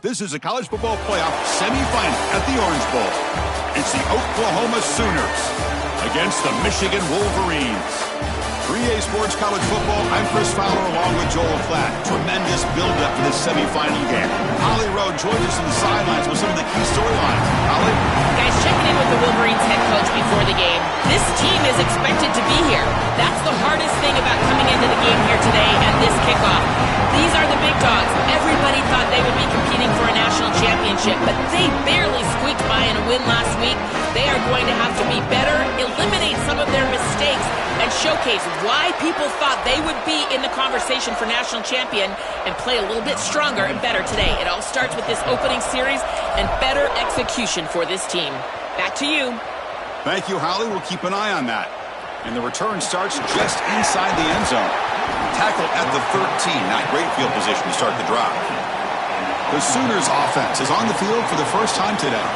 This is a college football playoff semifinal at the Orange Bowl. It's the Oklahoma Sooners against the Michigan Wolverines. 3A Sports College Football, I'm Chris Fowler along with Joel Klatt. Tremendous build-up for this semifinal game. Holly Rowe joins us on the sidelines with some of the key storylines. Holly? Guys, checking in with the Wolverines head coach before the game. This team is expected to be here. That's the hardest thing about coming into the game here today and this kickoff. These are the big dogs. Everybody thought they would be competing for a national championship, but they barely squeaked by in a win last week. They are going to have to be better, eliminate some of their mistakes, and showcase why people thought they would be in the conversation for national champion and play a little bit stronger and better today. It all starts with this opening series and better execution for this team. Back to you. Thank you, Holly. We'll keep an eye on that. And the return starts just inside the end zone. Tackle at the 13. Not great field position to start the drive. The Sooners offense is on the field for the first time today.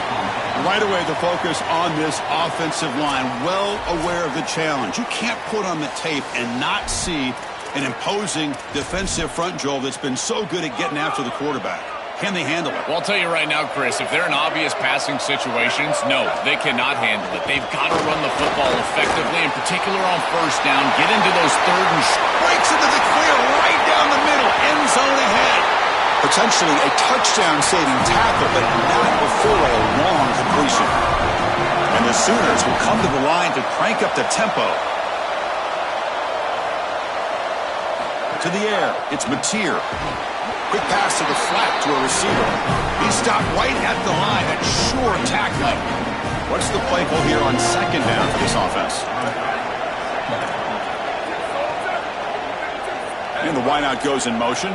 Right away, the focus on this offensive line, well aware of the challenge. You can't put on the tape and not see an imposing defensive front, Joel, that's been so good at getting after the quarterback. Can they handle it? Well, I'll tell you right now, Chris, if they're in obvious passing situations, no, they cannot handle it. They've got to run the football effectively, in particular on first down, get into those third and breaks into the clear right down the middle, end zone ahead. Potentially a touchdown-saving tackle, but not before a long completion. And the Sooners will come to the line to crank up the tempo. To the air, it's Mateer. Quick pass to the flat to a receiver. He's stopped right at the line. That's sure tackling. What's the play call here on second down for this offense? And the wideout goes in motion.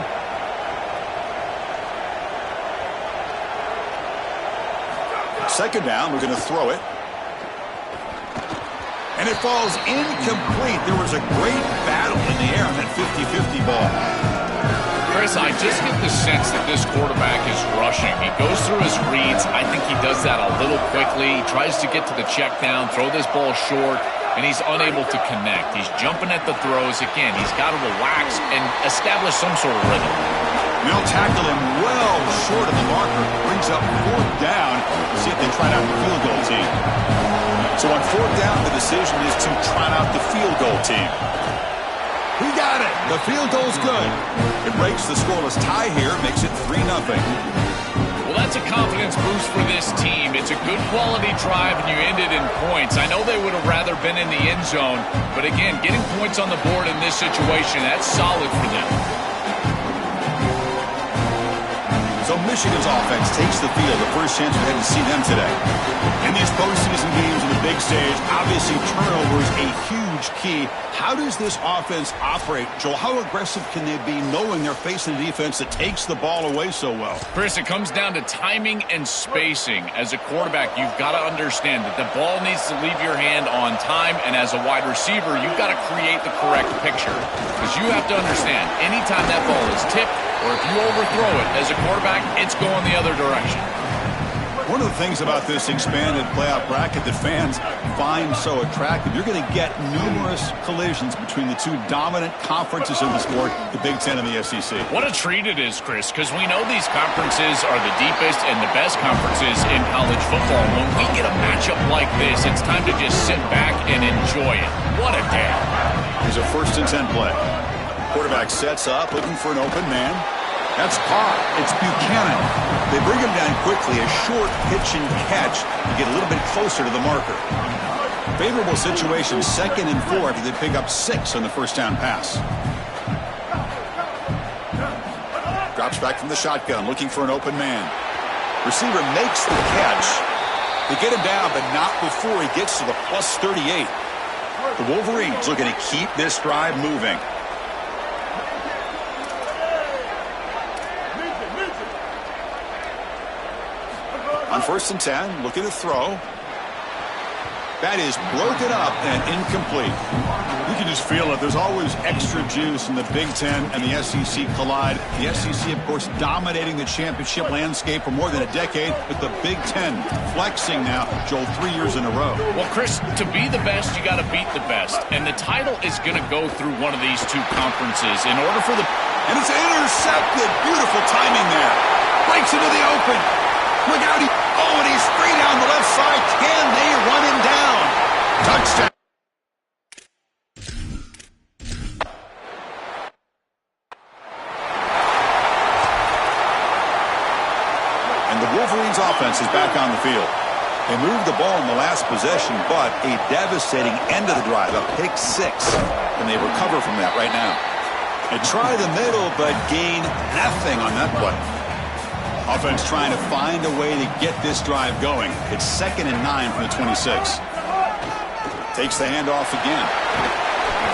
Second down, we're going to throw it. And it falls incomplete. There was a great battle in the air on that 50-50 ball. Chris, I just get the sense that this quarterback is rushing. He goes through his reads. I think he does that a little quickly. He tries to get to the check down, throw this ball short, and he's unable to connect. He's jumping at the throws. Again, he's got to relax and establish some sort of rhythm. They'll tackle him well short of the marker. Brings up fourth down. See if they try out the field goal team. So on fourth down, the decision is to try out the field goal team. He got it. The field goal's good. It breaks the scoreless tie here. Makes it 3-0. Well, that's a confidence boost for this team. It's a good quality drive, and you end it in points. I know they would have rather been in the end zone, but again, getting points on the board in this situation, that's solid for them. So Michigan's offense takes the field. The first chance we had to see them today. In these postseason games on the big stage, obviously turnover is a huge key. How does this offense operate, Joel? How aggressive can they be knowing they're facing a defense that takes the ball away so well? Chris, it comes down to timing and spacing. As a quarterback, you've got to understand that the ball needs to leave your hand on time, and as a wide receiver, you've got to create the correct picture. Because you have to understand, anytime that ball is tipped, or if you overthrow it as a quarterback, it's going the other direction. One of the things about this expanded playoff bracket that fans find so attractive, you're going to get numerous collisions between the two dominant conferences in the sport, the Big Ten and the SEC. What a treat it is, Chris, because we know these conferences are the deepest and the best conferences in college football. When we get a matchup like this, it's time to just sit back and enjoy it. What a day. Here's a 1st and 10 play. Quarterback sets up, looking for an open man. That's caught. It's Buchanan. They bring him down quickly. A short pitch and catch to get a little bit closer to the marker. Favorable situation, 2nd and 4 after they pick up 6 on the first down pass. Drops back from the shotgun, looking for an open man. Receiver makes the catch. They get him down, but not before he gets to the plus 38. The Wolverines looking to keep this drive moving. On 1st and 10, looking to throw. That is broken up and incomplete. You can just feel it. There's always extra juice in the Big Ten and the SEC collide. The SEC, of course, dominating the championship landscape for more than a decade, but the Big Ten flexing now, Joel, 3 years in a row. Well, Chris, to be the best, you got to beat the best. And the title is going to go through one of these two conferences in order for the... And it's intercepted. Beautiful timing there. Breaks Looks into the open. Look out. And he's free down the left side. Can they run him down? Touchdown. And the Wolverines offense is back on the field. They moved the ball in the last possession, but a devastating end of the drive, a pick six. And they recover from that right now. They try the middle, but gain nothing on that play. Offense trying to find a way to get this drive going. It's 2nd and 9 from the 26. Takes the handoff again.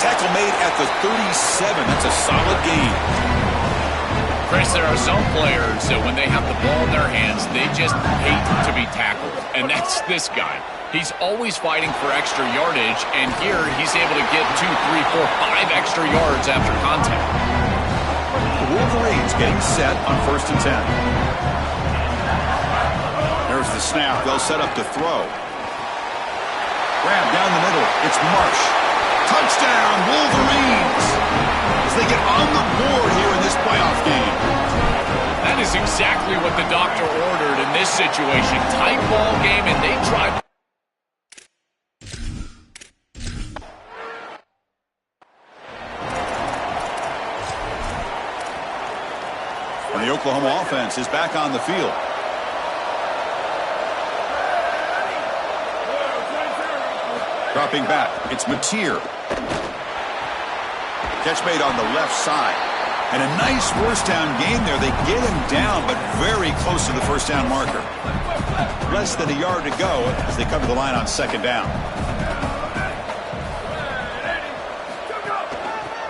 Tackle made at the 37. That's a solid gain. Chris, there are some players that when they have the ball in their hands, they just hate to be tackled. And that's this guy. He's always fighting for extra yardage, and here he's able to get 2, 3, 4, 5 extra yards after contact. The Wolverines getting set on 1st and 10. There's the snap. They'll set up to throw. Grab down the middle. It's Marsh. Touchdown, Wolverines! As they get on the board here in this playoff game. That is exactly what the doctor ordered in this situation. Tight ball game, and they tried. And the Oklahoma offense is back on the field. Dropping back, it's Mateer. Catch made on the left side. And a nice first down gain there. They get him down, but very close to the first down marker. Less than a yard to go as they come to the line on 2nd down.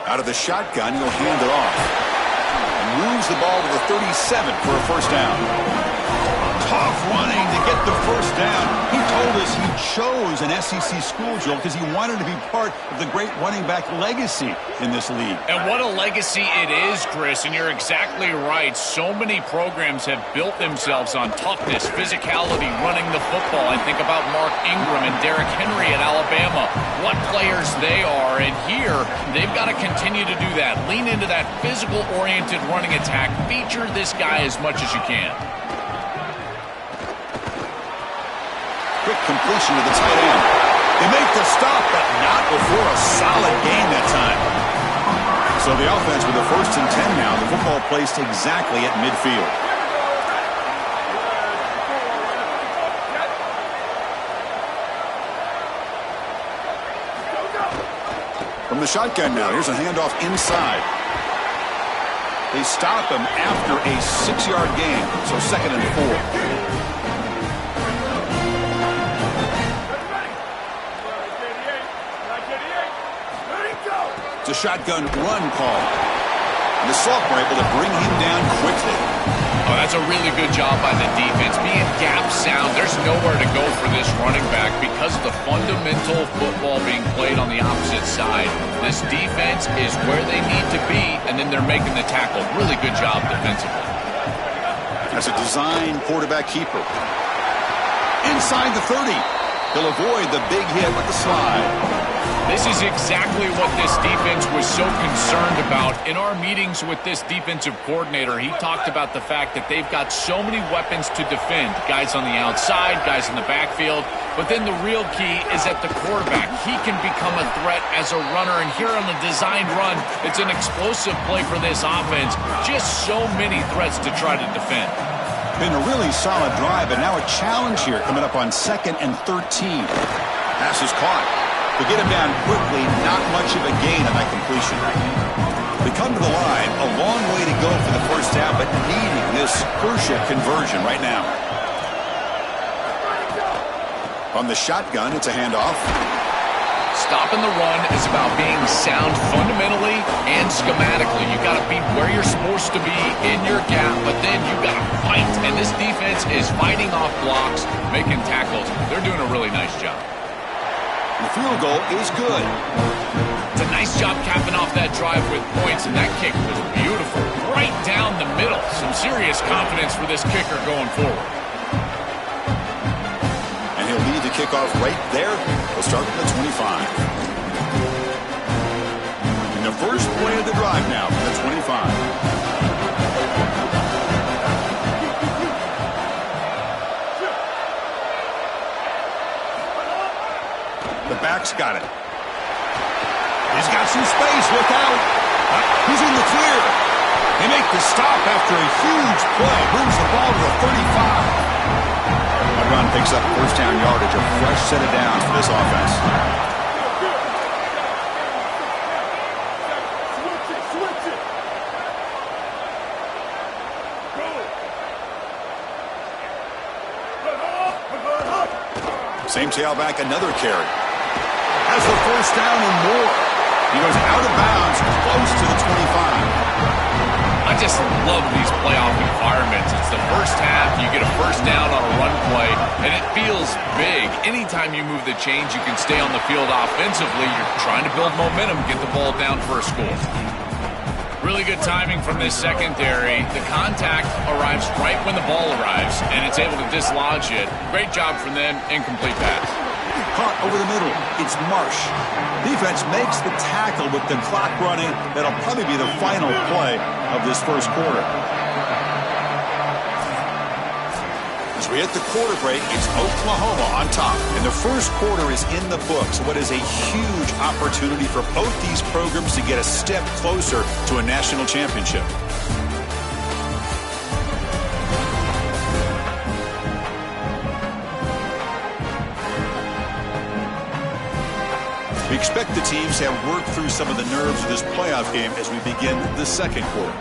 Out of the shotgun, he'll hand it off. And moves the ball to the 37 for a first down. Tough running to get the first down. He told us he chose an SEC school, Joel, because he wanted to be part of the great running back legacy in this league. And what a legacy it is, Chris, and you're exactly right. So many programs have built themselves on toughness, physicality, running the football. I think about Mark Ingram and Derrick Henry at Alabama. What players they are, and here they've got to continue to do that. Lean into that physical-oriented running attack. Feature this guy as much as you can. Quick completion to the tight end. They make the stop, but not before a solid gain that time. So the offense with the 1st and 10 now. The football placed exactly at midfield. From the shotgun now, here's a handoff inside. They stop him after a 6-yard gain, so 2nd and 4. It's a shotgun run call. And the sophomore able to bring him down quickly. Oh, that's a really good job by the defense. Being gap sound, there's nowhere to go for this running back because of the fundamental football being played on the opposite side. This defense is where they need to be, and then they're making the tackle. Really good job defensively. That's a design quarterback keeper. Inside the 30. He'll avoid the big hit with the slide. This is exactly what this defense was so concerned about. In our meetings with this defensive coordinator, he talked about the fact that they've got so many weapons to defend. Guys on the outside, guys in the backfield. But then the real key is at the quarterback. He can become a threat as a runner. And here on the designed run, it's an explosive play for this offense. Just so many threats to try to defend. Been a really solid drive, and now a challenge here coming up on 2nd and 13. Pass is caught. To get him down quickly, not much of a gain on that completion. They come to the line, a long way to go for the first down, but needing this crucial conversion right now. On the shotgun, it's a handoff. Stopping the run is about being sound fundamentally and schematically. You got to be where you're supposed to be in your gap, but then you got to fight. And this defense is fighting off blocks, making tackles. They're doing a really nice job. The field goal is good. It's a nice job capping off that drive with points, and that kick was beautiful. Right down the middle. Some serious confidence for this kicker going forward. And he'll lead the kickoff right there. We'll start at the 25. And the first play of the drive now from the 25. box. Got it. He's got some space. Look out. He's in the clear. They make the stop after a huge play. Moves the ball to the 35. That run picks up first down yardage. A fresh set of downs for this offense. Same tailback, another carry. Has the first down and more. He goes out of bounds, close to the 25. I just love these playoff environments. It's the first half, you get a first down on a run play, and it feels big. Anytime you move the chains, you can stay on the field offensively. You're trying to build momentum, get the ball down for a score. Really good timing from this secondary. The contact arrives right when the ball arrives, and it's able to dislodge it. Great job from them. Incomplete pass. Caught over the middle. It's Marsh. Defense makes the tackle with the clock running. That'll probably be the final play of this first quarter. As we hit the quarter break, it's Oklahoma on top. And the first quarter is in the books. What is a huge opportunity for both these programs to get a step closer to a national championship. We expect the teams to have worked through some of the nerves of this playoff game as we begin the second quarter.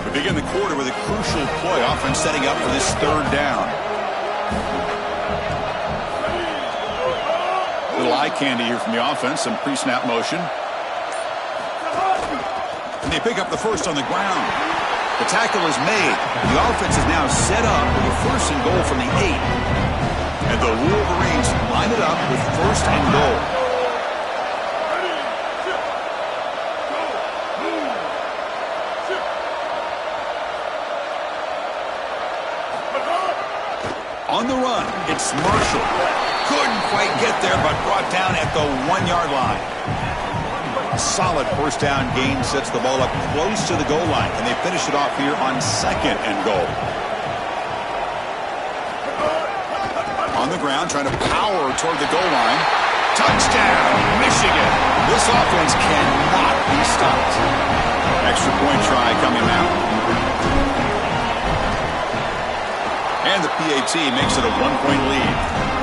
We begin the quarter with a crucial play, offense setting up for this third down. Little eye candy here from the offense, some pre-snap motion. And they pick up the first on the ground. The tackle is made. The offense is now set up with a first and goal from the 8. And the Wolverines line it up with first and goal. On the run, it's Marshall. Couldn't quite get there, but brought down at the 1-yard line. A solid first down gain sets the ball up close to the goal line, and they finish it off here on second and goal. On the ground, trying to power toward the goal line. Touchdown, Michigan. This offense cannot be stopped. Extra point try coming now. And the PAT makes it a 1-point lead.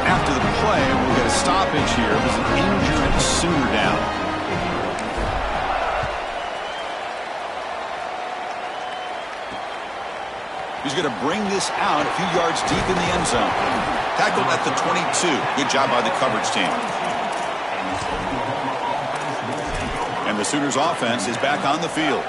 After the play, we'll get a stoppage here. There's an injured Sooner down. He's going to bring this out a few yards deep in the end zone. Tackled at the 22. Good job by the coverage team. And the Sooners offense is back on the field.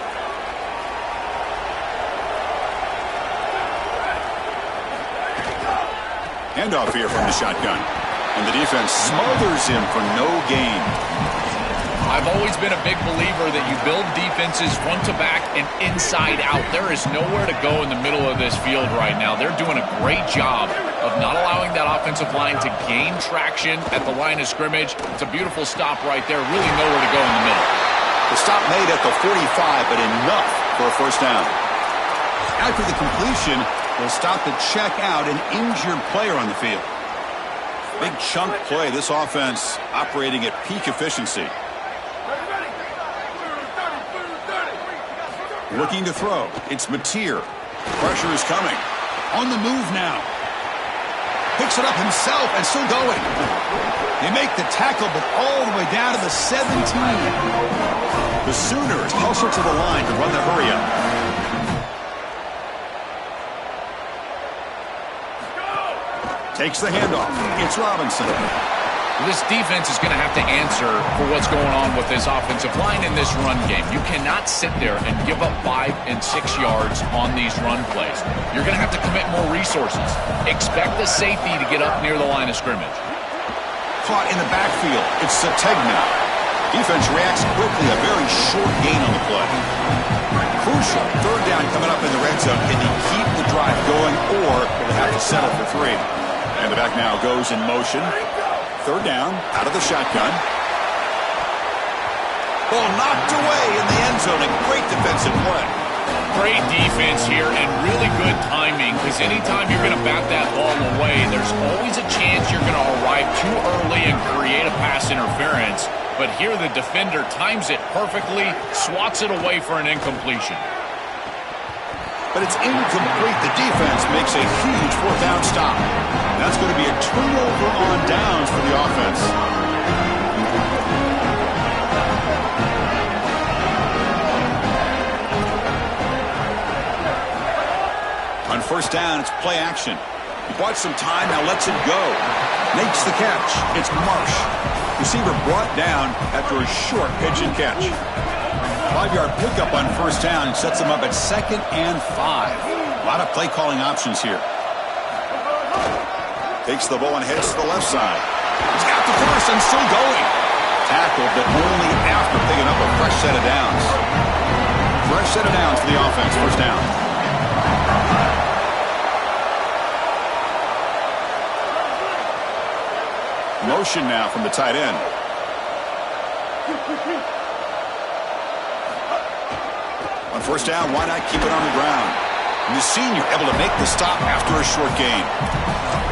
Handoff here from the shotgun. And the defense smothers him for no gain. I've always been a big believer that you build defenses front to back and inside out. There is nowhere to go in the middle of this field right now. They're doing a great job of not allowing that offensive line to gain traction at the line of scrimmage. It's a beautiful stop right there. Really nowhere to go in the middle. The stop made at the 45, but enough for a first down. After the completion, they'll stop to check out an injured player on the field. Big chunk play. This offense operating at peak efficiency. Looking to throw. It's Mateer. Pressure is coming. On the move now. Picks it up himself and still going. They make the tackle, but all the way down to the 17. The Sooners hustle to the line to run the hurry up. Takes the handoff. It's Robinson. This defense is going to have to answer for what's going on with this offensive line in this run game. You cannot sit there and give up 5 and 6 yards on these run plays. You're going to have to commit more resources. Expect the safety to get up near the line of scrimmage. Caught in the backfield. It's Sategna. Defense reacts quickly. A very short gain on the play. Crucial. Third down coming up in the red zone. Can they keep the drive going, or will they have to settle for 3? And the back now goes in motion. Third down, out of the shotgun. Ball knocked away in the end zone. A great defensive play. Great defense here and really good timing, because anytime you're going to bat that ball away, there's always a chance you're going to arrive too early and create a pass interference. But here the defender times it perfectly, swats it away for an incompletion. But it's incomplete. The defense makes a huge fourth down stop. That's going to be a turnover on downs for the offense. On first down, it's play action. He bought some time, now lets it go. Makes the catch. It's Marsh. Receiver brought down after a short pitch and catch. 5-yard pickup on first down sets him up at 2nd and 5. A lot of play calling options here. Takes the ball and heads to the left side. He's got the first and still going. Tackled, but only after picking up a fresh set of downs. Fresh set of downs for the offense. First down. Motion now from the tight end. On first down, why not keep it on the ground? And the senior able to make the stop after a short gain.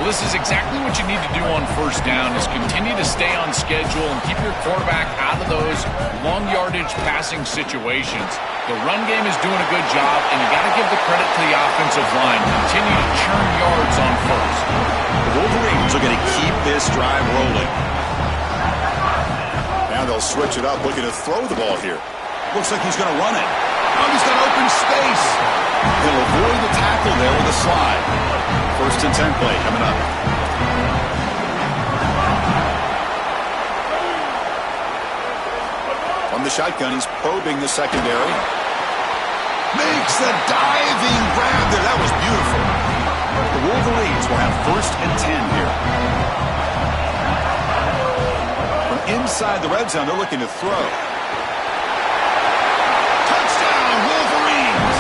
Well, this is exactly what you need to do on first down, is continue to stay on schedule and keep your quarterback out of those long yardage passing situations. The run game is doing a good job, and you got to give the credit to the offensive line. Continue to churn yards on first. The Wolverines are going to keep this drive rolling. Now they'll switch it up, looking to throw the ball here. Looks like he's going to run it. Oh, he's got open space. He'll avoid the tackle there with a slide. First and 10 play coming up. From the shotgun, he's probing the secondary. Makes the diving grab there. That was beautiful. The Wolverines will have first and 10 here. From inside the red zone, they're looking to throw. Touchdown, Wolverines!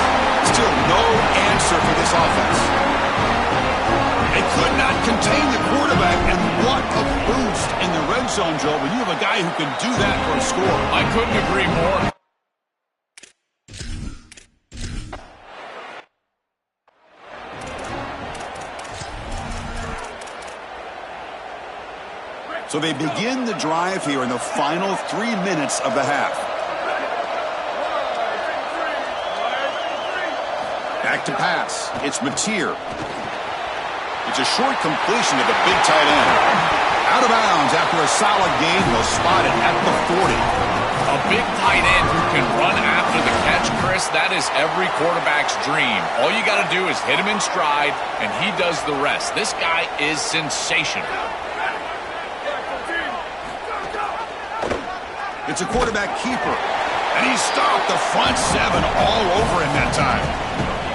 Still no answer for this offense. They could not contain the quarterback, and what a boost in the red zone, Joe, when you have a guy who can do that for a score. I couldn't agree more. So they begin the drive here in the final 3 minutes of the half. Back to pass. It's Mateer. It's a short completion to the big tight end. Out of bounds after a solid gain. They'll spot it at the 40. A big tight end who can run after the catch, Chris, that is every quarterback's dream. All you got to do is hit him in stride, and he does the rest. This guy is sensational. It's a quarterback keeper. And he stopped the front seven all over him that time.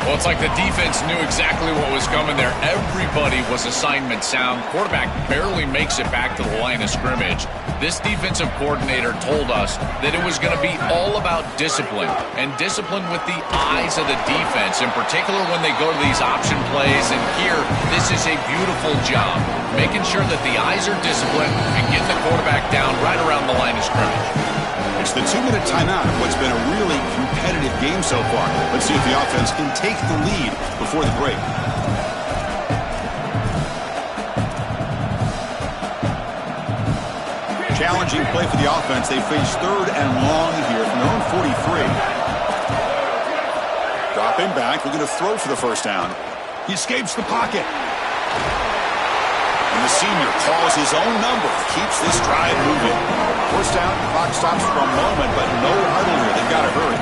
Well, it's like the defense knew exactly what was coming there. Everybody was assignment sound. Quarterback barely makes it back to the line of scrimmage. This defensive coordinator told us that it was going to be all about discipline, and discipline with the eyes of the defense, in particular when they go to these option plays. And here, this is a beautiful job, making sure that the eyes are disciplined and getting the quarterback down right around the line of scrimmage. It's the 2-minute timeout of what's been a really competitive game so far. Let's see if the offense can take the lead before the break. Challenging play for the offense. They face 3rd and long here from their own 43. Dropping back, looking to throw for the first down. He escapes the pocket. And the senior calls his own number, keeps this drive moving. First down, clock stops for a moment, but no huddle here. They've got to hurry.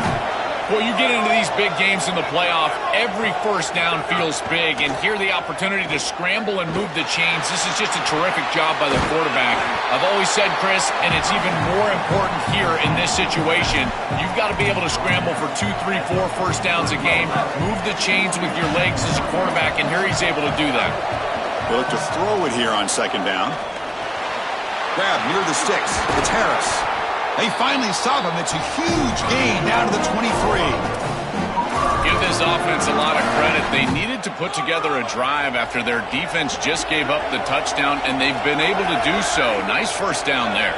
Well, you get into these big games in the playoff, every first down feels big, and here the opportunity to scramble and move the chains. This is just a terrific job by the quarterback. I've always said, Chris, and it's even more important here in this situation, you've got to be able to scramble for 2, 3, 4 first downs a game, move the chains with your legs as a quarterback, and here he's able to do that. They look to throw it here on second down. Grab near the sticks. It's Harris. They finally stop him. It's a huge gain down to the 23. Give this offense a lot of credit. They needed to put together a drive after their defense just gave up the touchdown, and they've been able to do so. Nice first down there.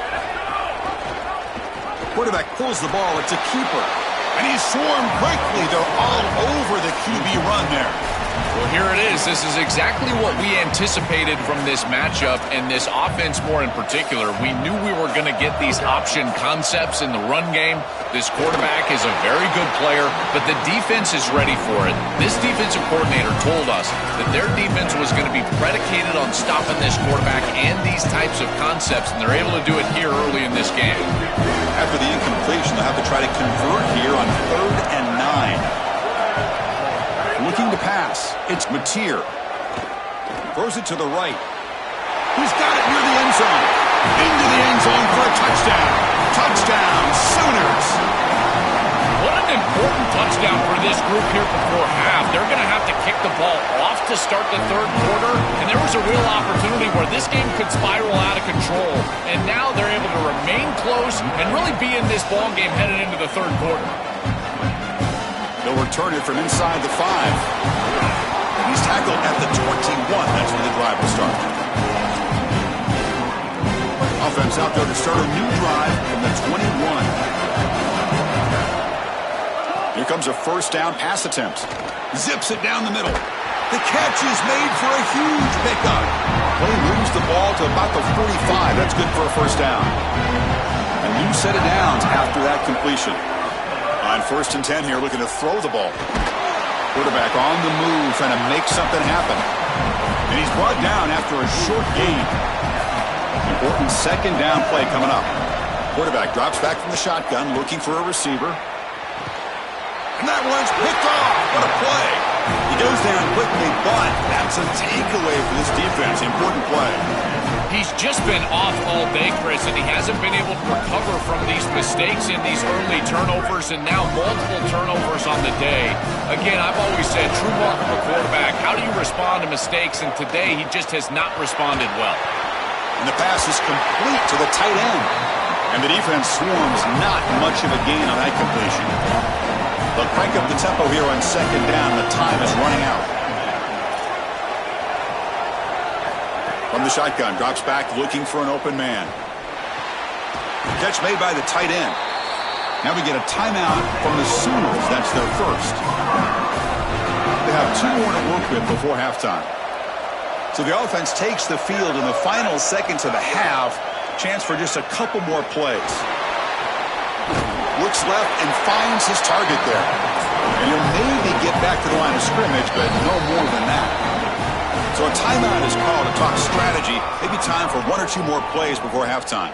Quarterback pulls the ball. It's a keeper. And he's swarmed quickly. They're all over the QB run there. Well, here it is. This is exactly what we anticipated from this matchup and this offense more in particular. We knew we were going to get these option concepts in the run game. This quarterback is a very good player, but the defense is ready for it. This defensive coordinator told us that their defense was going to be predicated on stopping this quarterback and these types of concepts, and they're able to do it here early in this game. After the incompletion, they'll have to try to convert here on 3rd and 9. Looking to pass. It's Mateer. Throws it to the right. He's got it near the end zone. Into the end zone for a touchdown. Touchdown, Sooners. What an important touchdown for this group here before half. They're going to have to kick the ball off to start the third quarter, and there was a real opportunity where this game could spiral out of control, and now they're able to remain close and really be in this ball game headed into the third quarter. They'll return it from inside the 5. He's tackled at the 21. That's where the drive will start. Offense out there to start a new drive from the 21. Here comes a first down pass attempt. Zips it down the middle. The catch is made for a huge pickup. They moves the ball to about the 45. That's good for a first down. A new set of downs after that completion. On 1st and 10 here, looking to throw the ball. Quarterback on the move, trying to make something happen. And he's brought down after a short gain. Important second down play coming up. Quarterback drops back from the shotgun, looking for a receiver. And that one's picked off. What a play. He goes down quickly, but that's a takeaway for this defense. Important play. He's just been off all day, Chris, and he hasn't been able to recover from these mistakes in these early turnovers and now multiple turnovers on the day. Again, I've always said, true mark of a quarterback, how do you respond to mistakes? And today, he just has not responded well. And the pass is complete to the tight end. And the defense swarms, not much of a gain on that completion. They'll crank up the tempo here on 2nd down. The time is running out. From the shotgun, drops back, looking for an open man. Catch made by the tight end. Now we get a timeout from the Sooners. That's their first. They have 2 more to work with before halftime. So the offense takes the field in the final seconds of the half. Chance for just a couple more plays. Looks left and finds his target there. And he'll maybe get back to the line of scrimmage, but no more than that. So a timeout is called to talk strategy. Maybe time for 1 or 2 more plays before halftime.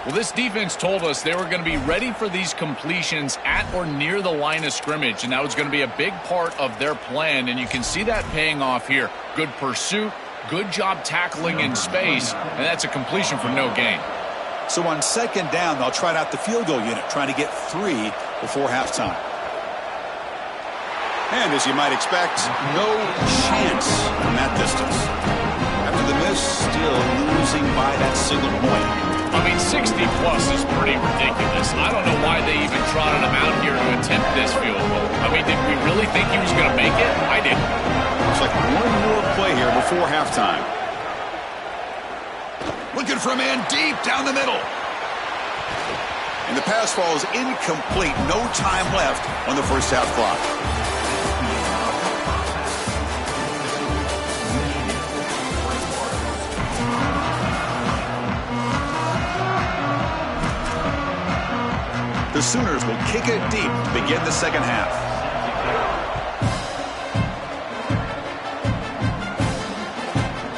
Well, this defense told us they were going to be ready for these completions at or near the line of scrimmage, and that was going to be a big part of their plan, and you can see that paying off here. Good pursuit, good job tackling in space, and that's a completion for no gain. So on 2nd down, they'll try out the field goal unit, trying to get 3 before halftime. And as you might expect, no chance from that distance. After the miss, still losing by that single point. I mean, 60-plus is pretty ridiculous. I don't know why they even trotted him out here to attempt this field goal. I mean, did we really think he was going to make it? I didn't. Looks like 1 more play here before halftime. Looking for a man deep down the middle. And the pass falls incomplete. No time left on the first half clock. The Sooners will kick it deep to begin the second half.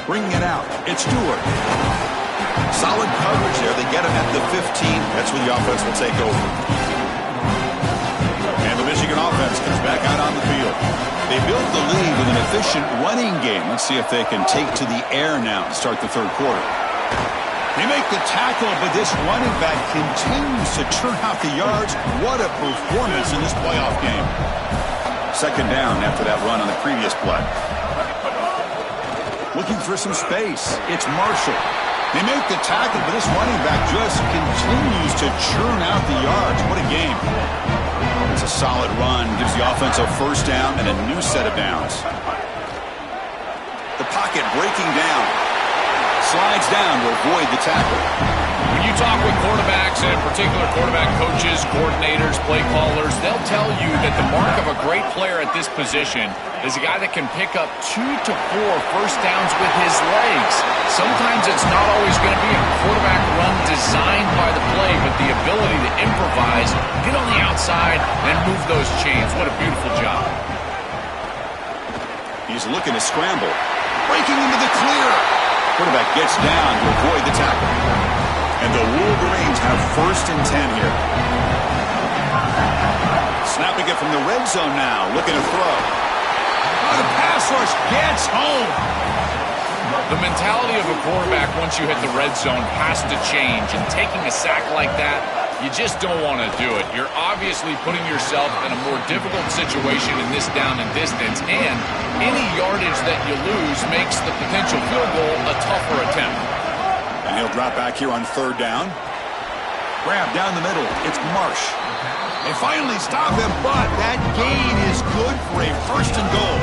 Bringing it out, it's Stewart. Solid coverage there. They get him at the 15. That's when the offense will take over. And the Michigan offense comes back out on the field. They built the lead with an efficient running game. Let's see if they can take to the air now to start the third quarter. They make the tackle, but this running back continues to churn out the yards. What a performance in this playoff game. 2nd down after that run on the previous play. Looking for some space. It's Marshall. They make the tackle, but this running back just continues to churn out the yards. What a game. It's a solid run. Gives the offense a first down and a new set of downs. The pocket breaking down. Slides down to avoid the tackle. He When you talk with quarterbacks, and in particular quarterback coaches, coordinators, play callers, they'll tell you that the mark of a great player at this position is a guy that can pick up 2 to 4 first downs with his legs. Sometimes it's not always going to be a quarterback run designed by the play, but the ability to improvise, get on the outside, and move those chains. What a beautiful job. He's looking to scramble. Breaking into the clear. Quarterback gets down to avoid the tackle. And the Wolverines have 1st and 10 here. Snapping it from the red zone now. Looking to throw. The pass rush gets home. The mentality of a quarterback once you hit the red zone has to change. And taking a sack like that, you just don't want to do it. You're obviously putting yourself in a more difficult situation in this down and distance. And any yardage that you lose makes the potential field goal a tougher attempt. And he'll drop back here on 3rd down. Grab down the middle. It's Marsh. They finally stop him, but that gain is good for a 1st and goal.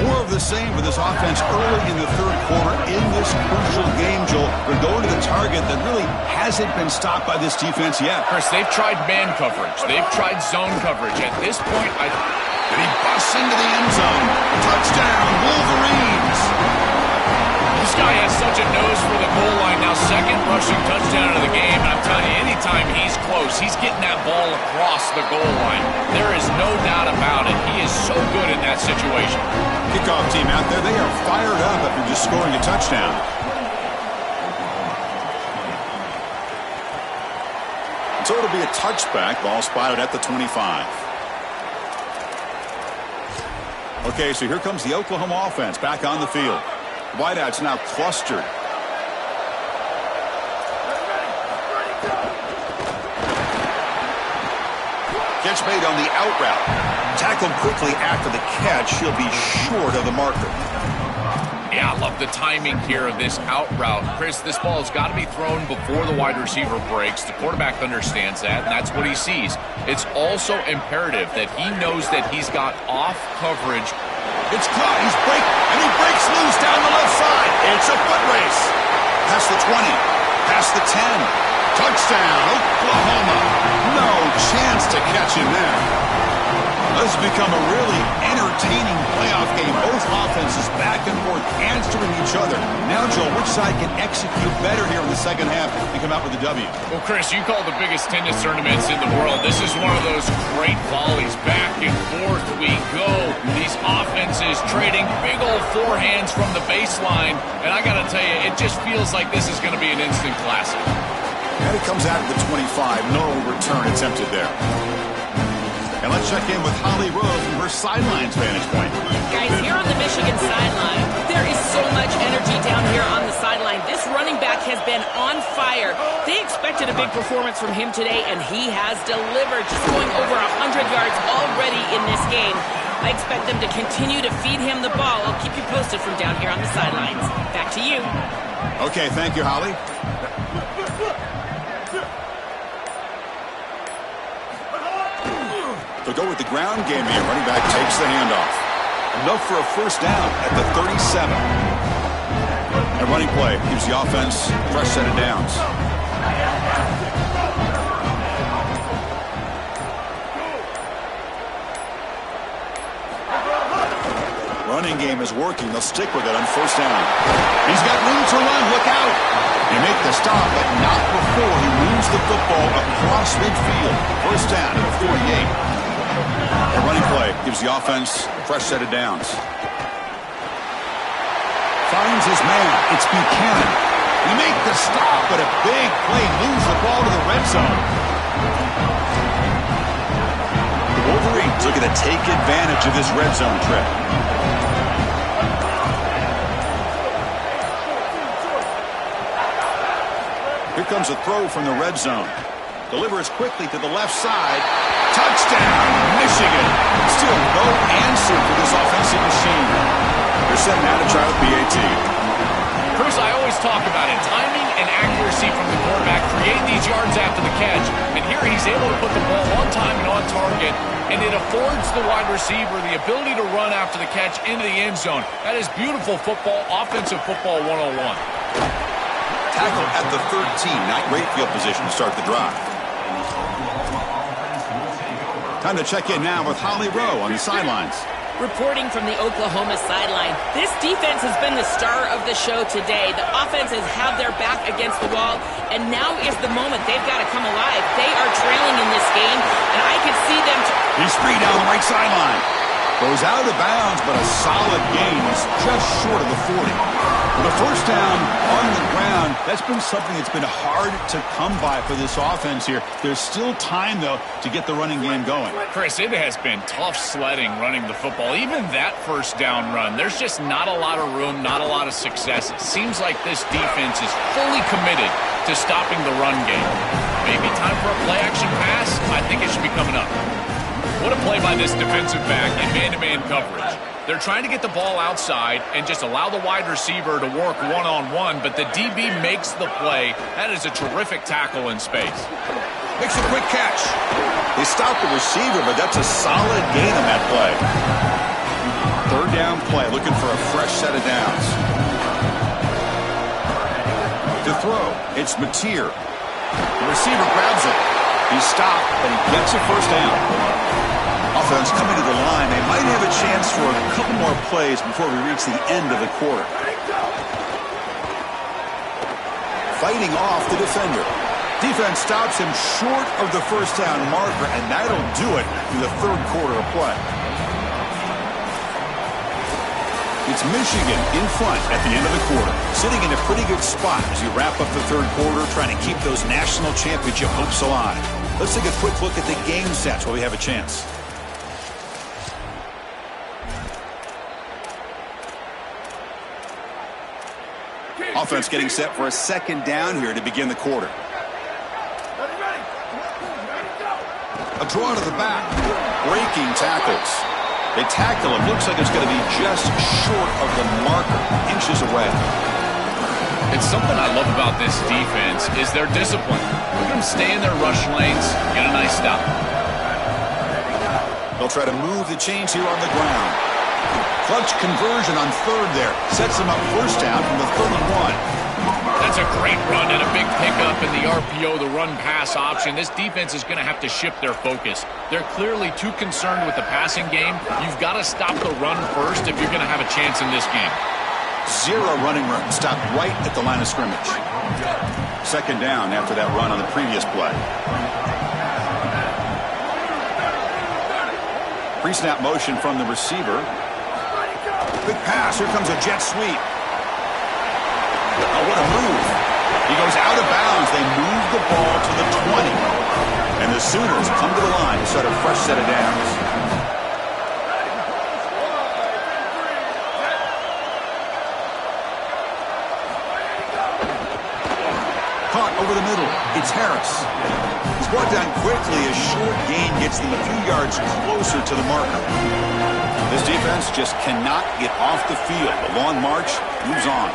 More of the same for this offense early in the 3rd quarter in this crucial game, Joel. They're going to the target that really hasn't been stopped by this defense yet. Chris, they've tried man coverage. They've tried zone coverage. At this point, And he busts into the end zone. Touchdown, Wolverines. This guy has such a nose for the goal line. Now, 2nd rushing touchdown of the game. And I'm telling you, anytime he's close, he's getting that ball across the goal line. There is no doubt about it. He is so good in that situation. Kickoff team out there, they are fired up after just scoring a touchdown. So it'll be a touchback. Ball spotted at the 25. Okay, so here comes the Oklahoma offense back on the field. Wideouts now clustered. Catch made on the out route. Tackled quickly after the catch. He'll be short of the marker. Yeah, I love the timing here of this out route. Chris, this ball has got to be thrown before the wide receiver breaks. The quarterback understands that, and that's what he sees. It's also imperative that he knows that he's got off coverage. It's caught. He's breaking, and he breaks loose down the left side. It's a foot race. Past the 20. Past the 10. Touchdown, Oklahoma. No chance to catch him there. This has become a really entertaining playoff game. Both offenses back and forth answering each other. Now, Joel, which side can execute better here in the 2nd half and come out with a W? Well, Chris, you call the biggest tennis tournaments in the world. This is one of those great volleys. Back and forth we go. These offenses trading big old forehands from the baseline. And I got to tell you, it just feels like this is going to be an instant classic. And it comes out at the 25. No return attempted there. And let's check in with Holly Rose from her sidelines vantage point. Guys, here on the Michigan sideline, there is so much energy down here on the sideline. This running back has been on fire. They expected a big performance from him today, and he has delivered, just going over 100 yards already in this game. I expect them to continue to feed him the ball. I'll keep you posted from down here on the sidelines. Back to you. Okay, thank you, Holly. They'll go with the ground game here. Running back takes the handoff. Enough for a 1st down at the 37. And running play gives the offense a fresh set of downs. Running game is working. They'll stick with it on 1st down. He's got room to run. Look out. They make the stop, but not before he moves the football across midfield. 1st down at the 48. A running play gives the offense a fresh set of downs. Finds his man. It's Buchanan. They make the stop, but a big play moves the ball to the red zone. The Wolverines looking to take advantage of this red zone trip. Here comes a throw from the red zone. Delivers quickly to the left side. Touchdown, Michigan. Still no answer for this offensive machine. They're setting out to try with PAT. Chris, I always talk about it. Timing and accuracy from the quarterback create these yards after the catch. And here he's able to put the ball on time and on target. And it affords the wide receiver the ability to run after the catch into the end zone. That is beautiful football, offensive football 101. Tackle at the 13. Not great field position to start the drive. Time to check in now with Holly Rowe on the sidelines. Reporting from the Oklahoma sideline, this defense has been the star of the show today. The offense has had their back against the wall, and now is the moment they've got to come alive. They are trailing in this game, and I can see them. He's free down the right sideline. Goes out of bounds, but a solid gain. Is just short of the 40. With a first down on the ground, that's been something that's been hard to come by for this offense here. There's still time, though, to get the running game going. Chris, it has been tough sledding running the football. Even that first down run, there's just not a lot of room, not a lot of success. It seems like this defense is fully committed to stopping the run game. Maybe time for a play-action pass? I think it should be coming up. What a play by this defensive back in man-to-man coverage. They're trying to get the ball outside and just allow the wide receiver to work one-on-one, but the DB makes the play. That is a terrific tackle in space. Makes a quick catch. They stop the receiver, but that's a solid gain on that play. Third down play, looking for a fresh set of downs. To throw, it's Mateer. The receiver grabs it. He's stopped, but he gets a first down. Offense coming to the line. They might have a chance for a couple more plays before we reach the end of the quarter. Fighting off the defender. Defense stops him short of the first down marker, and that'll do it through the third quarter of play. It's Michigan in front at the end of the quarter, sitting in a pretty good spot as you wrap up the third quarter, trying to keep those national championship hopes alive. Let's take a quick look at the game stats while we have a chance. Offense getting set for a second down here to begin the quarter. A draw to the back. Breaking tackles. They tackle him. Looks like it's going to be just short of the marker, inches away. It's something I love about this defense is their discipline. Look at them stay in their rush lanes, get a nice stop. They'll try to move the chains here on the ground. Clutch conversion on third there. Sets them up first down from the 31. That's a great run and a big pickup in the RPO, the run-pass option. This defense is going to have to shift their focus. They're clearly too concerned with the passing game. You've got to stop the run first if you're going to have a chance in this game. Zero running room. Stopped right at the line of scrimmage. Second down after that run on the previous play. Pre-snap motion from the receiver. Big pass. Here comes a jet sweep. Oh, what a move. He goes out of bounds. They move the ball to the 20. And the Sooners come to the line to start a fresh set of downs. Caught over the middle. It's Harris. He's brought down quickly. A short gain gets them a few yards closer to the marker. This defense just cannot get off the field. The long march moves on.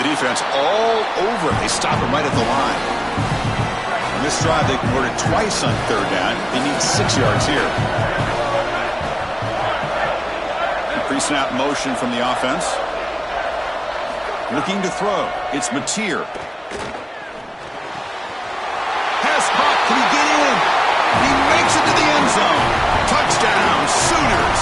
The defense all over. They stop him right at the line. On this drive, they converted twice on third down. They need 6 yards here. Pre-snap motion from the offense. Looking to throw. It's Mateer. Pass caught. Can he get in? He makes it to the end zone. Touchdown, Sooners.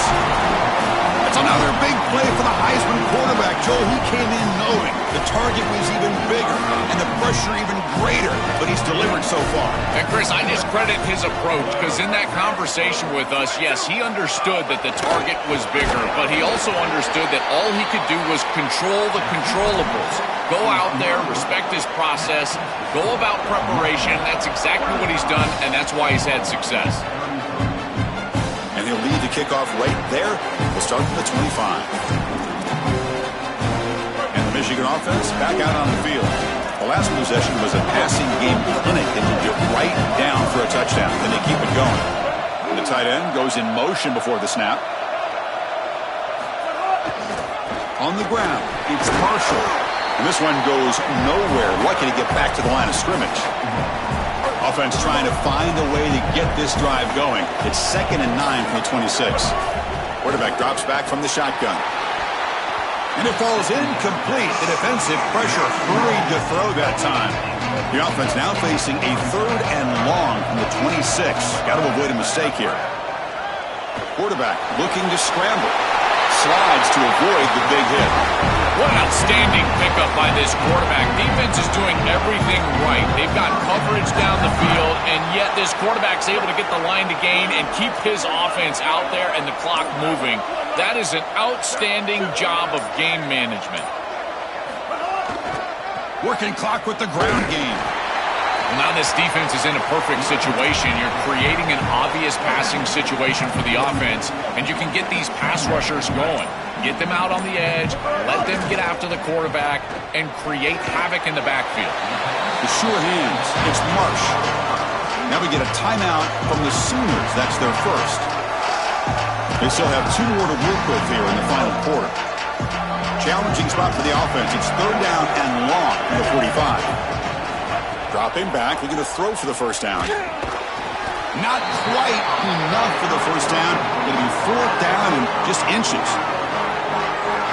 That's another big play for the Heisman quarterback, Joel. He came in knowing the target was even bigger and the pressure even greater, but he's delivered so far. And Chris, I just credit his approach because in that conversation with us, yes, he understood that the target was bigger, but he also understood that all he could do was control the controllables. Go out there, respect his process, go about preparation. That's exactly what he's done, and that's why he's had success. And he'll lead the kickoff right there. We'll start from the 25. And the Michigan offense back out on the field. The last possession was a passing game clinic. They moved it right down for a touchdown. Then they keep it going. And the tight end goes in motion before the snap. On the ground, it's Marshall. And this one goes nowhere. Lucky to get back to the line of scrimmage. Offense trying to find a way to get this drive going. It's 2nd and 9 from the 26. Quarterback drops back from the shotgun. And it falls incomplete. The defensive pressure hurried to throw that time. The offense now facing a 3rd and long from the 26. Got to avoid a mistake here. Quarterback looking to scramble. Slides to avoid the big hit. What an outstanding pickup by this quarterback. Defense is doing everything right. They've got coverage down the field, and yet this quarterback's able to get the line to gain and keep his offense out there and the clock moving. That is an outstanding job of game management. Working clock with the ground game. Well, now this defense is in a perfect situation. You're creating an obvious passing situation for the offense, and you can get these pass rushers going. Get them out on the edge, let them get after the quarterback, and create havoc in the backfield. The sure hands. It's Marsh. Now we get a timeout from the Sooners. That's their first. They still have 2 more to work with here in the final quarter. Challenging spot for the offense. It's 3rd down and long from the 45. Dropping back, looking to throw for the first down. Not quite enough for the first down. Going to be 4th down and just inches.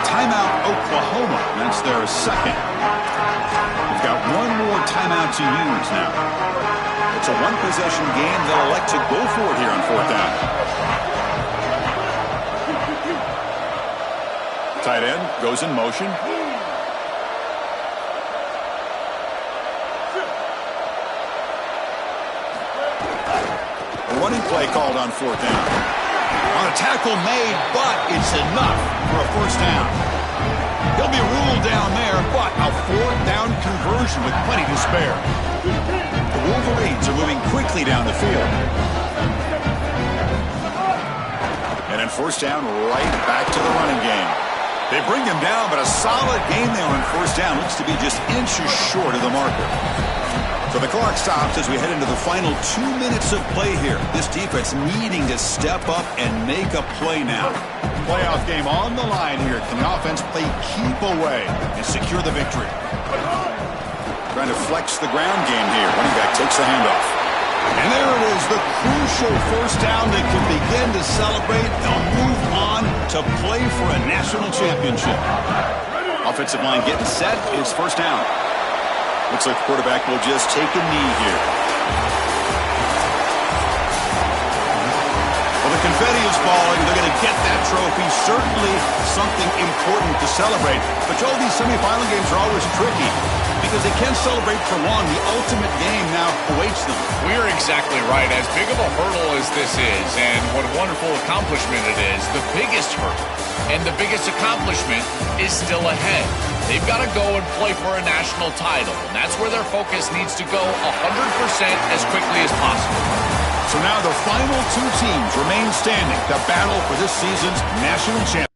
Timeout, Oklahoma. That's their second. We've got 1 more timeout to use now. It's a 1-possession game. They'll elect to go for it here on 4th down. Tight end goes in motion. Running play called on 4th down. On a tackle made, but it's enough for a first down. He'll be ruled down there, but a 4th down conversion with plenty to spare. The Wolverines are moving quickly down the field. And then first down, right back to the running game. They bring him down, but a solid game there on first down. Looks to be just inches short of the marker. So the clock stops as we head into the final 2 minutes of play here. This defense needing to step up and make a play now. Playoff game on the line here. Can the offense play keep away and secure the victory? Trying to flex the ground game here. Running back takes the handoff. And there it is, the crucial first down that can begin to celebrate. They'll move on to play for a national championship. Offensive line getting set. It's first down. Looks like the quarterback will just take a knee here. Well, the confetti is falling. They're going to get that trophy. Certainly something important to celebrate. But, Joe, these semifinal games are always tricky because they can't celebrate for long. The ultimate game now awaits them. We're exactly right. As big of a hurdle as this is, and what a wonderful accomplishment it is, the biggest hurdle and the biggest accomplishment is still ahead. They've got to go and play for a national title, and that's where their focus needs to go 100% as quickly as possible. So now the final 2 teams remain standing to battle for this season's national championship.